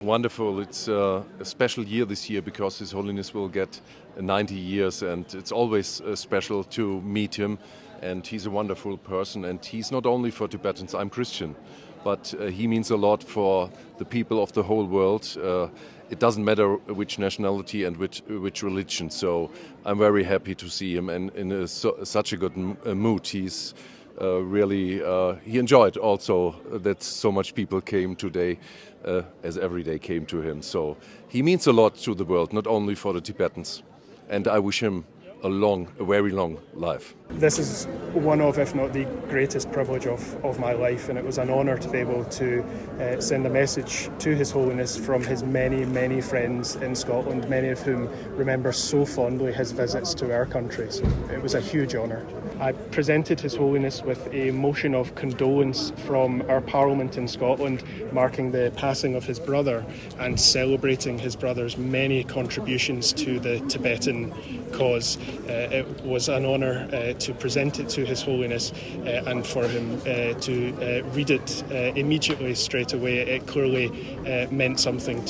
Wonderful. It's a special year this year because His Holiness will get 90 years, and it's always special to meet him. And he's a wonderful person, and he's not only for Tibetans. I'm Christian, but he means a lot for the people of the whole world. It doesn't matter which nationality and which religion. So I'm very happy to see him and in such a good mood. He's he enjoyed also that so much people came today, as every day came to him. So he means a lot to the world, not only for the Tibetans. And I wish him a very long life. This is one of, if not the greatest privilege of my life, and it was an honour to be able to send a message to His Holiness from his many, many friends in Scotland, many of whom remember so fondly his visits to our country. So it was a huge honour. I presented His Holiness with a motion of condolence from our Parliament in Scotland, marking the passing of his brother and celebrating his brother's many contributions to the Tibetan cause. It was an honour to present it to His Holiness and for him to read it immediately straight away. It clearly meant something to